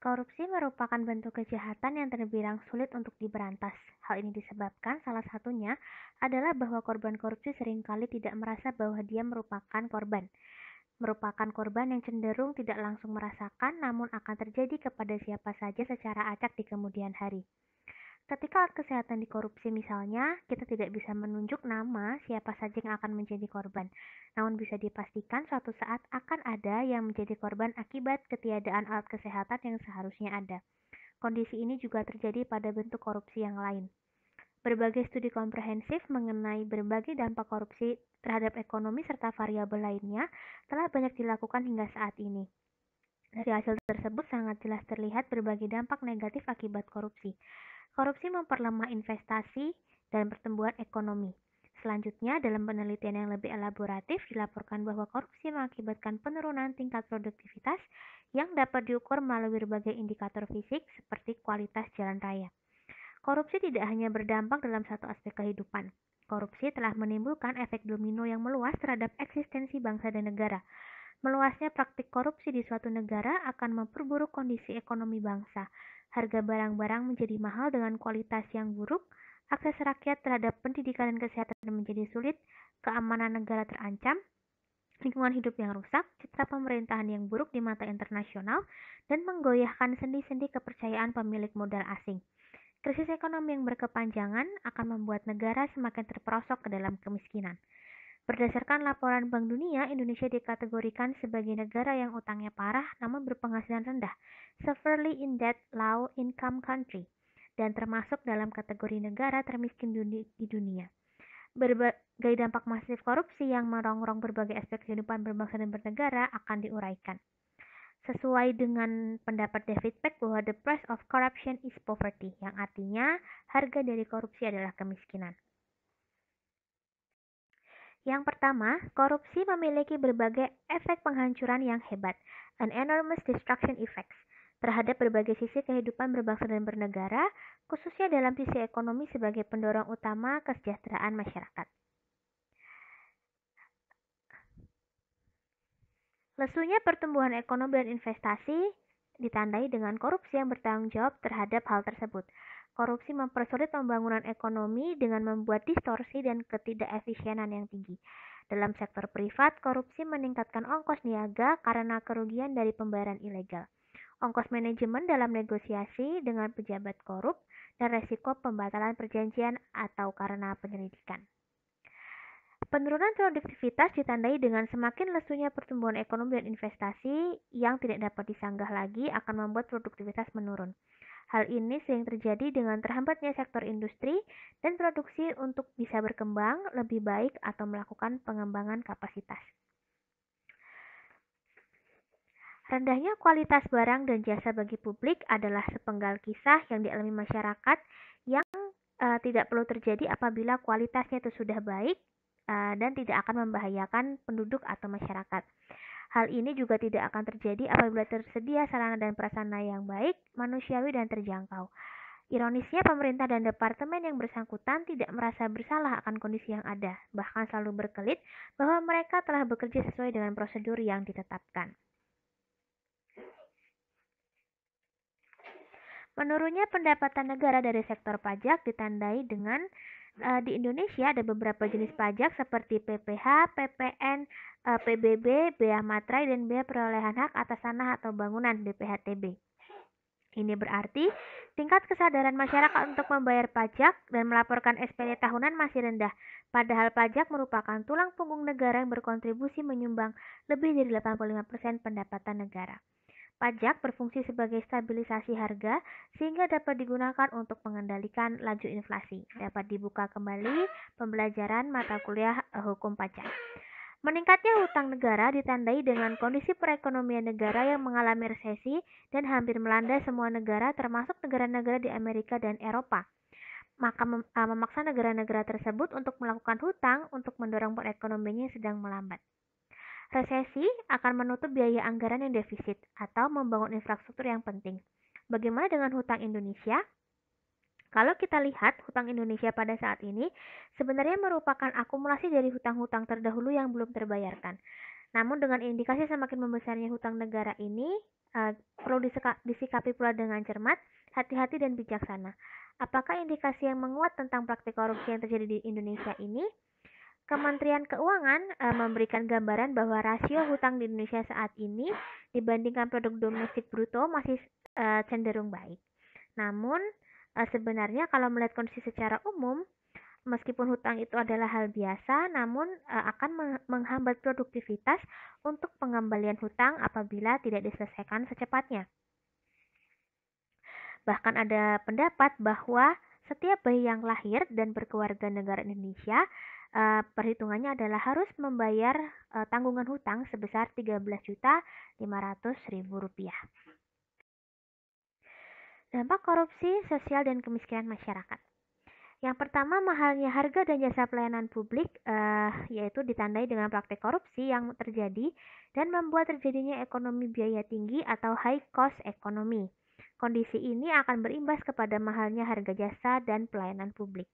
Korupsi merupakan bentuk kejahatan yang terbilang sulit untuk diberantas. Hal ini disebabkan salah satunya adalah bahwa korban korupsi seringkali tidak merasa bahwa dia merupakan korban yang cenderung tidak langsung merasakan namun akan terjadi kepada siapa saja secara acak di kemudian hari. Ketika alat kesehatan dikorupsi misalnya, kita tidak bisa menunjuk nama siapa saja yang akan menjadi korban. Namun bisa dipastikan suatu saat akan ada yang menjadi korban akibat ketiadaan alat kesehatan yang seharusnya ada. Kondisi ini juga terjadi pada bentuk korupsi yang lain. Berbagai studi komprehensif mengenai berbagai dampak korupsi terhadap ekonomi serta variabel lainnya telah banyak dilakukan hingga saat ini. Dari hasil tersebut sangat jelas terlihat berbagai dampak negatif akibat korupsi. Korupsi memperlemah investasi dan pertumbuhan ekonomi. Selanjutnya, dalam penelitian yang lebih elaboratif, dilaporkan bahwa korupsi mengakibatkan penurunan tingkat produktivitas yang dapat diukur melalui berbagai indikator fisik seperti kualitas jalan raya. Korupsi tidak hanya berdampak dalam satu aspek kehidupan. Korupsi telah menimbulkan efek domino yang meluas terhadap eksistensi bangsa dan negara. Meluasnya praktik korupsi di suatu negara akan memperburuk kondisi ekonomi bangsa. Harga barang-barang menjadi mahal dengan kualitas yang buruk, akses rakyat terhadap pendidikan dan kesehatan menjadi sulit, keamanan negara terancam, lingkungan hidup yang rusak, citra pemerintahan yang buruk di mata internasional, dan menggoyahkan sendi-sendi kepercayaan pemilik modal asing. Krisis ekonomi yang berkepanjangan akan membuat negara semakin terperosok ke dalam kemiskinan. Berdasarkan laporan Bank Dunia, Indonesia dikategorikan sebagai negara yang utangnya parah namun berpenghasilan rendah, severely in debt low income country, dan termasuk dalam kategori negara termiskin di dunia. Berbagai dampak masif korupsi yang merongrong berbagai aspek kehidupan berbangsa dan bernegara akan diuraikan. Sesuai dengan pendapat David Peck bahwa the price of corruption is poverty, yang artinya harga dari korupsi adalah kemiskinan. Yang pertama, korupsi memiliki berbagai efek penghancuran yang hebat, an enormous destruction effects, terhadap berbagai sisi kehidupan berbangsa dan bernegara, khususnya dalam sisi ekonomi sebagai pendorong utama kesejahteraan masyarakat. Lesunya pertumbuhan ekonomi dan investasi ditandai dengan korupsi yang bertanggung jawab terhadap hal tersebut. Korupsi mempersulit pembangunan ekonomi dengan membuat distorsi dan ketidakefisienan yang tinggi. Dalam sektor privat, korupsi meningkatkan ongkos niaga karena kerugian dari pembayaran ilegal, ongkos manajemen dalam negosiasi dengan pejabat korup, dan resiko pembatalan perjanjian atau karena penyelidikan. Penurunan produktivitas ditandai dengan semakin lesunya pertumbuhan ekonomi dan investasi yang tidak dapat disanggah lagi akan membuat produktivitas menurun. Hal ini sering terjadi dengan terhambatnya sektor industri dan produksi untuk bisa berkembang lebih baik atau melakukan pengembangan kapasitas. Rendahnya kualitas barang dan jasa bagi publik adalah sepenggal kisah yang dialami masyarakat yang tidak perlu terjadi apabila kualitasnya itu sudah baik dan tidak akan membahayakan penduduk atau masyarakat. Hal ini juga tidak akan terjadi apabila tersedia sarana dan prasarana yang baik, manusiawi, dan terjangkau. Ironisnya, pemerintah dan departemen yang bersangkutan tidak merasa bersalah akan kondisi yang ada, bahkan selalu berkelit bahwa mereka telah bekerja sesuai dengan prosedur yang ditetapkan. Menurunnya pendapatan negara dari sektor pajak ditandai dengan di Indonesia ada beberapa jenis pajak seperti PPh, PPN, PBB, bea materai, dan bea perolehan hak atas tanah atau bangunan (BPHTB). Ini berarti tingkat kesadaran masyarakat untuk membayar pajak dan melaporkan SPT tahunan masih rendah, padahal pajak merupakan tulang punggung negara yang berkontribusi menyumbang lebih dari 85% pendapatan negara. Pajak berfungsi sebagai stabilisasi harga sehingga dapat digunakan untuk mengendalikan laju inflasi. Dapat dibuka kembali pembelajaran mata kuliah hukum pajak. Meningkatnya hutang negara ditandai dengan kondisi perekonomian negara yang mengalami resesi dan hampir melanda semua negara termasuk negara-negara di Amerika dan Eropa. Maka memaksa negara-negara tersebut untuk melakukan hutang untuk mendorong perekonomiannya yang sedang melambat. Resesi akan menutup biaya anggaran yang defisit atau membangun infrastruktur yang penting. Bagaimana dengan hutang Indonesia? Kalau kita lihat, hutang Indonesia pada saat ini sebenarnya merupakan akumulasi dari hutang-hutang terdahulu yang belum terbayarkan. Namun dengan indikasi semakin membesarnya hutang negara ini, perlu disikapi pula dengan cermat, hati-hati dan bijaksana. Apakah indikasi yang menguat tentang praktik korupsi yang terjadi di Indonesia ini? Kementerian Keuangan memberikan gambaran bahwa rasio hutang di Indonesia saat ini dibandingkan produk domestik bruto masih cenderung baik. Namun sebenarnya kalau melihat kondisi secara umum, meskipun hutang itu adalah hal biasa, namun akan menghambat produktivitas untuk pengembalian hutang apabila tidak diselesaikan secepatnya. Bahkan ada pendapat bahwa setiap bayi yang lahir dan berkeluarga negara Indonesia, perhitungannya adalah harus membayar tanggungan hutang sebesar Rp13.500.000. Dampak korupsi sosial dan kemiskinan masyarakat. Yang pertama, mahalnya harga dan jasa pelayanan publik, yaitu ditandai dengan praktik korupsi yang terjadi dan membuat terjadinya ekonomi biaya tinggi atau high cost economy. Kondisi ini akan berimbas kepada mahalnya harga jasa dan pelayanan publik.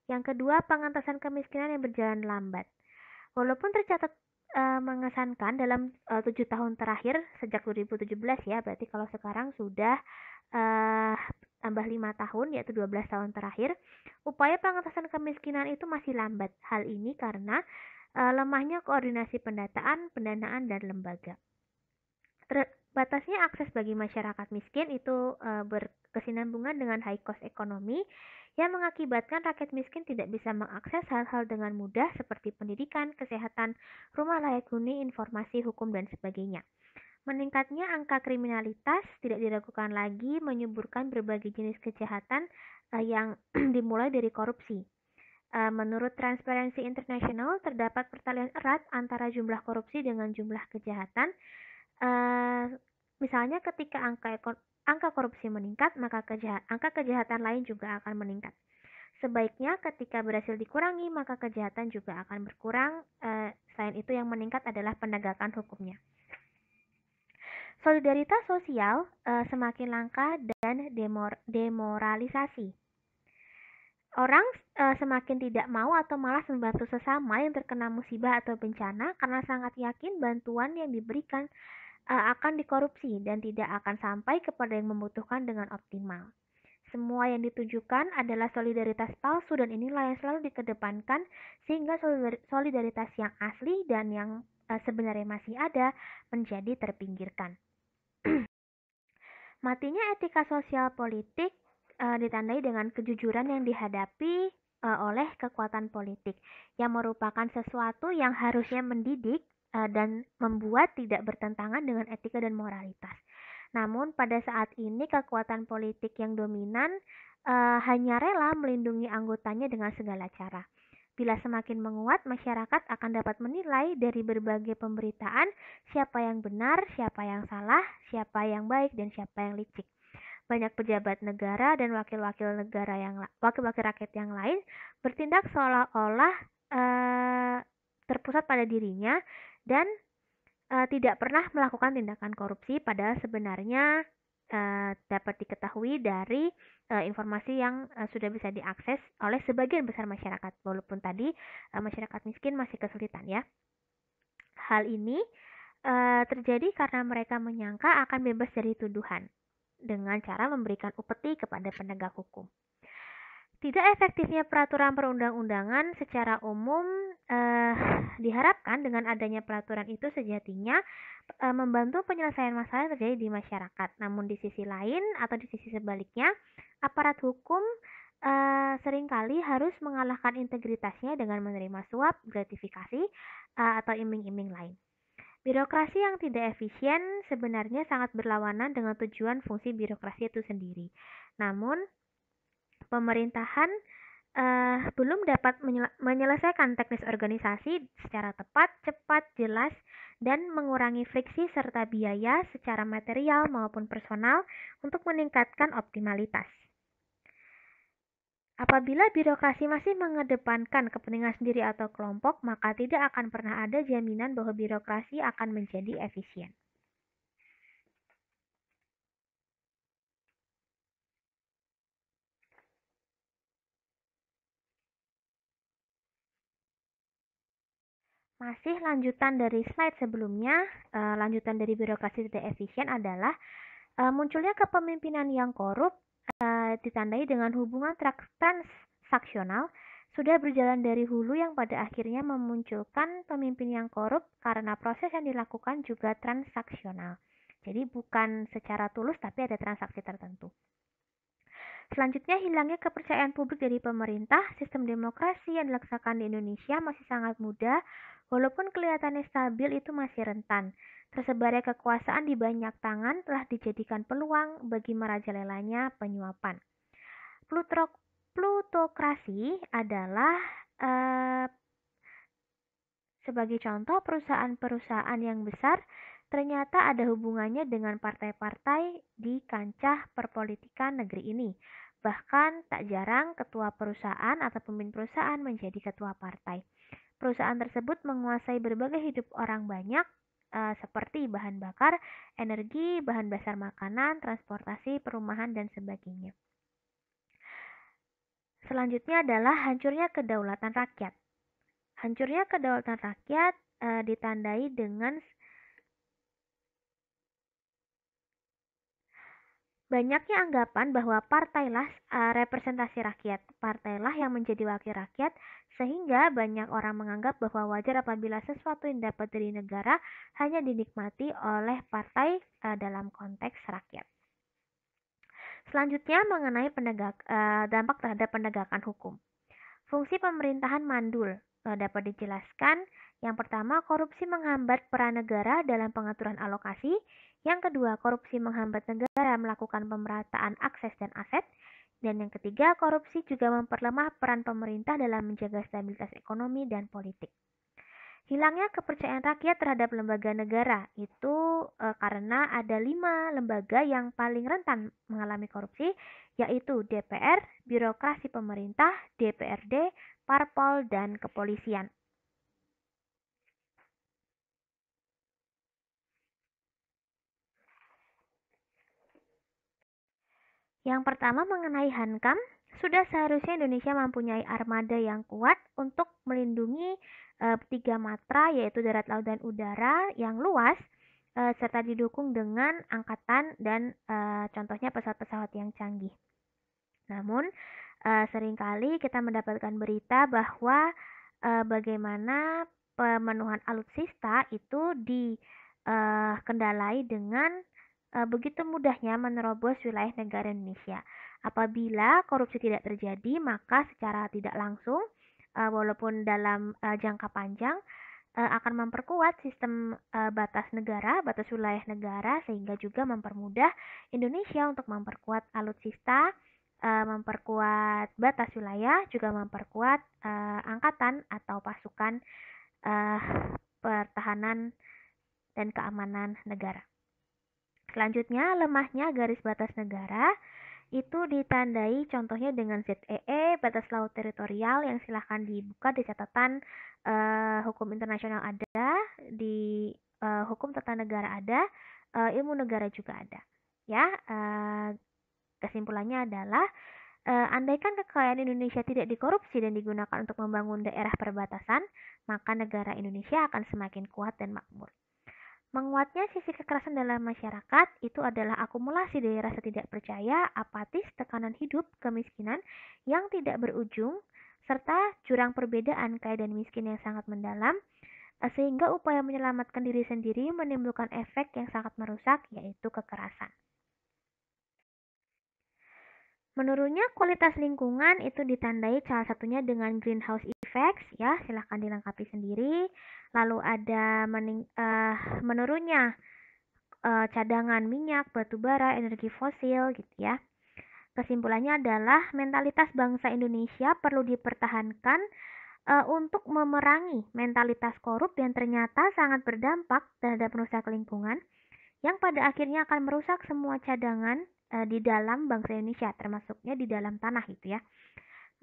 Yang kedua, pengentasan kemiskinan yang berjalan lambat. Walaupun tercatat mengesankan dalam 7 tahun terakhir sejak 2017 ya, berarti kalau sekarang sudah tambah 5 tahun yaitu 12 tahun terakhir, upaya pengentasan kemiskinan itu masih lambat. Hal ini karena lemahnya koordinasi pendataan, pendanaan, dan lembaga. Terbatasnya akses bagi masyarakat miskin itu berkesinambungan dengan high cost ekonomi yang mengakibatkan rakyat miskin tidak bisa mengakses hal-hal dengan mudah seperti pendidikan, kesehatan, rumah layak huni, informasi, hukum, dan sebagainya. Meningkatnya angka kriminalitas tidak diragukan lagi menyuburkan berbagai jenis kejahatan yang dimulai dari korupsi. Menurut Transparency International, terdapat pertalian erat antara jumlah korupsi dengan jumlah kejahatan. Misalnya ketika angka korupsi meningkat, maka angka kejahatan lain juga akan meningkat. Sebaiknya ketika berhasil dikurangi, maka kejahatan juga akan berkurang. Selain itu yang meningkat adalah penegakan hukumnya. Solidaritas sosial semakin langka dan demoralisasi. Orang semakin tidak mau atau malas membantu sesama yang terkena musibah atau bencana karena sangat yakin bantuan yang diberikan akan dikorupsi dan tidak akan sampai kepada yang membutuhkan dengan optimal. Semua yang ditujukan adalah solidaritas palsu dan inilah yang selalu dikedepankan sehingga solidaritas yang asli dan yang sebenarnya masih ada menjadi terpinggirkan. Matinya etika sosial politik ditandai dengan kejujuran yang dihadapi oleh kekuatan politik yang merupakan sesuatu yang harusnya mendidik dan membuat tidak bertentangan dengan etika dan moralitas. Namun pada saat ini kekuatan politik yang dominan hanya rela melindungi anggotanya dengan segala cara. Bila semakin menguat, masyarakat akan dapat menilai dari berbagai pemberitaan siapa yang benar, siapa yang salah, siapa yang baik, dan siapa yang licik. Banyak pejabat negara dan wakil-wakil rakyat yang lain bertindak seolah-olah terpusat pada dirinya dan tidak pernah melakukan tindakan korupsi, padahal sebenarnya dapat diketahui dari informasi yang sudah bisa diakses oleh sebagian besar masyarakat, walaupun tadi masyarakat miskin masih kesulitan ya. Hal ini terjadi karena mereka menyangka akan bebas dari tuduhan dengan cara memberikan upeti kepada penegak hukum. Tidak efektifnya peraturan perundang-undangan secara umum diharapkan dengan adanya peraturan itu sejatinya membantu penyelesaian masalah yang terjadi di masyarakat. Namun di sisi lain atau di sisi sebaliknya, aparat hukum seringkali harus mengalahkan integritasnya dengan menerima suap, gratifikasi, atau iming-iming lain. Birokrasi yang tidak efisien sebenarnya sangat berlawanan dengan tujuan fungsi birokrasi itu sendiri. Namun, pemerintahan belum dapat menyelesaikan teknis organisasi secara tepat, cepat, jelas, dan mengurangi friksi serta biaya secara material maupun personal untuk meningkatkan optimalitas. Apabila birokrasi masih mengedepankan kepentingan sendiri atau kelompok, maka tidak akan pernah ada jaminan bahwa birokrasi akan menjadi efisien. Masih lanjutan dari slide sebelumnya, lanjutan dari birokrasi tidak efisien adalah munculnya kepemimpinan yang korup ditandai dengan hubungan transaksional sudah berjalan dari hulu yang pada akhirnya memunculkan pemimpin yang korup karena proses yang dilakukan juga transaksional. Jadi bukan secara tulus tapi ada transaksi tertentu. Selanjutnya, hilangnya kepercayaan publik dari pemerintah. Sistem demokrasi yang dilaksanakan di Indonesia masih sangat muda, walaupun kelihatannya stabil itu masih rentan. Tersebarnya kekuasaan di banyak tangan telah dijadikan peluang bagi merajalelanya penyuapan. Plutokrasi adalah eh, sebagai contoh perusahaan-perusahaan yang besar ternyata ada hubungannya dengan partai-partai di kancah perpolitikan negeri ini. Bahkan tak jarang ketua perusahaan atau pemimpin perusahaan menjadi ketua partai. Perusahaan tersebut menguasai berbagai hidup orang banyak seperti bahan bakar, energi, bahan dasar makanan, transportasi, perumahan, dan sebagainya. Selanjutnya adalah hancurnya kedaulatan rakyat. Hancurnya kedaulatan rakyat ditandai dengan banyaknya anggapan bahwa partailah representasi rakyat, partailah yang menjadi wakil rakyat, sehingga banyak orang menganggap bahwa wajar apabila sesuatu yang dapat dari negara hanya dinikmati oleh partai dalam konteks rakyat. Selanjutnya mengenai dampak terhadap penegakan hukum. Fungsi pemerintahan mandul dapat dijelaskan. Yang pertama, korupsi menghambat peran negara dalam pengaturan alokasi. Yang kedua, korupsi menghambat negara melakukan pemerataan akses dan aset. Dan yang ketiga, korupsi juga memperlemah peran pemerintah dalam menjaga stabilitas ekonomi dan politik. Hilangnya kepercayaan rakyat terhadap lembaga negara itu karena ada 5 lembaga yang paling rentan mengalami korupsi, yaitu DPR, birokrasi pemerintah, DPRD, parpol, dan kepolisian. Yang pertama mengenai Hankam, sudah seharusnya Indonesia mempunyai armada yang kuat untuk melindungi 3 matra yaitu darat, laut, dan udara yang luas serta didukung dengan angkatan dan contohnya pesawat-pesawat yang canggih. Namun seringkali kita mendapatkan berita bahwa bagaimana pemenuhan alutsista itu dikendalai dengan begitu mudahnya menerobos wilayah negara Indonesia. Apabila korupsi tidak terjadi, maka secara tidak langsung, walaupun dalam jangka panjang, akan memperkuat sistem batas negara, batas wilayah negara, sehingga juga mempermudah Indonesia untuk memperkuat alutsista, memperkuat batas wilayah, juga memperkuat angkatan atau pasukan pertahanan dan keamanan negara. Selanjutnya, lemahnya garis batas negara itu ditandai contohnya dengan ZEE, batas laut teritorial yang silahkan dibuka di catatan hukum internasional ada, di hukum tata negara ada, ilmu negara juga ada. Ya, kesimpulannya adalah andaikan kekayaan Indonesia tidak dikorupsi dan digunakan untuk membangun daerah perbatasan, maka negara Indonesia akan semakin kuat dan makmur. Menguatnya sisi kekerasan dalam masyarakat itu adalah akumulasi dari rasa tidak percaya, apatis, tekanan hidup, kemiskinan yang tidak berujung, serta jurang perbedaan kaya dan miskin yang sangat mendalam, sehingga upaya menyelamatkan diri sendiri menimbulkan efek yang sangat merusak, yaitu kekerasan. Menurutnya kualitas lingkungan itu ditandai salah satunya dengan greenhouse effects, ya silahkan dilengkapi sendiri. Lalu ada menurunnya cadangan minyak, batu bara, energi fosil gitu ya. Kesimpulannya adalah mentalitas bangsa Indonesia perlu dipertahankan untuk memerangi mentalitas korup yang ternyata sangat berdampak terhadap merusak lingkungan yang pada akhirnya akan merusak semua cadangan di dalam bangsa Indonesia, termasuknya di dalam tanah gitu ya.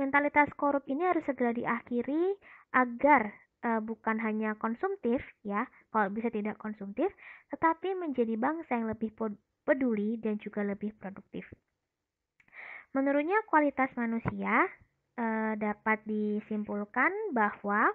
Mentalitas korup ini harus segera diakhiri agar bukan hanya konsumtif ya, kalau bisa tidak konsumtif, tetapi menjadi bangsa yang lebih peduli dan juga lebih produktif. Menurutnya kualitas manusia dapat disimpulkan bahwa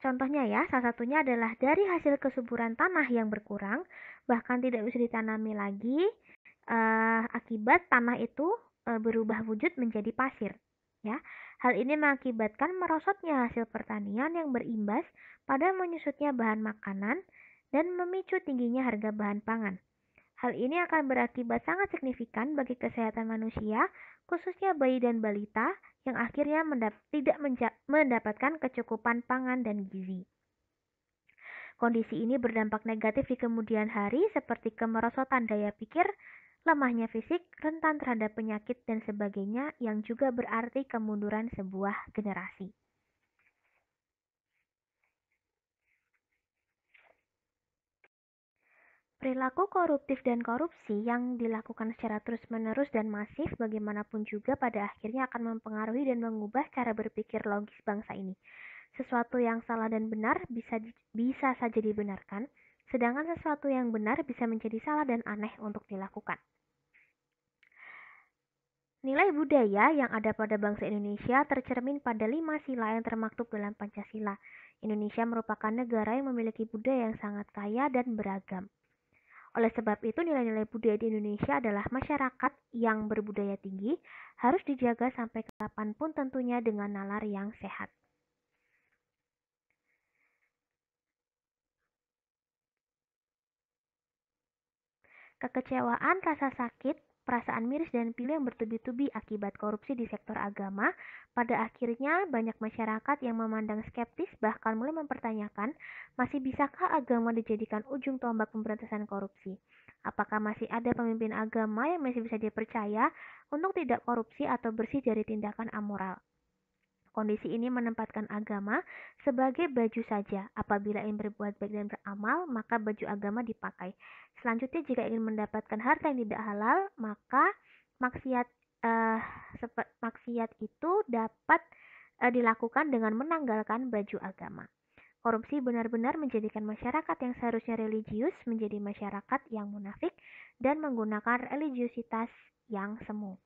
Contohnya ya, salah satunya adalah dari hasil kesuburan tanah yang berkurang, bahkan tidak bisa ditanami lagi, akibat tanah itu berubah wujud menjadi pasir. Ya, hal ini mengakibatkan merosotnya hasil pertanian yang berimbas pada menyusutnya bahan makanan dan memicu tingginya harga bahan pangan. Hal ini akan berakibat sangat signifikan bagi kesehatan manusia, khususnya bayi dan balita yang akhirnya tidak mendapatkan kecukupan pangan dan gizi. Kondisi ini berdampak negatif di kemudian hari seperti kemerosotan daya pikir, lemahnya fisik, rentan terhadap penyakit dan sebagainya yang juga berarti kemunduran sebuah generasi. Perilaku koruptif dan korupsi yang dilakukan secara terus-menerus dan masif bagaimanapun juga pada akhirnya akan mempengaruhi dan mengubah cara berpikir logis bangsa ini. Sesuatu yang salah dan benar bisa saja dibenarkan, sedangkan sesuatu yang benar bisa menjadi salah dan aneh untuk dilakukan. Nilai budaya yang ada pada bangsa Indonesia tercermin pada 5 sila yang termaktub dalam Pancasila. Indonesia merupakan negara yang memiliki budaya yang sangat kaya dan beragam. Oleh sebab itu, nilai-nilai budaya di Indonesia adalah masyarakat yang berbudaya tinggi, harus dijaga sampai kapanpun tentunya dengan nalar yang sehat. Kekecewaan, rasa sakit, perasaan miris dan pilu yang bertubi-tubi akibat korupsi di sektor agama, pada akhirnya banyak masyarakat yang memandang skeptis bahkan mulai mempertanyakan, masih bisakah agama dijadikan ujung tombak pemberantasan korupsi? Apakah masih ada pemimpin agama yang masih bisa dipercaya untuk tidak korupsi atau bersih dari tindakan amoral? Kondisi ini menempatkan agama sebagai baju saja. Apabila ingin berbuat baik dan beramal, maka baju agama dipakai. Selanjutnya, jika ingin mendapatkan harta yang tidak halal, maka maksiat eh, maksiat itu dapat dilakukan dengan menanggalkan baju agama. Korupsi benar-benar menjadikan masyarakat yang seharusnya religius menjadi masyarakat yang munafik dan menggunakan religiusitas yang semu.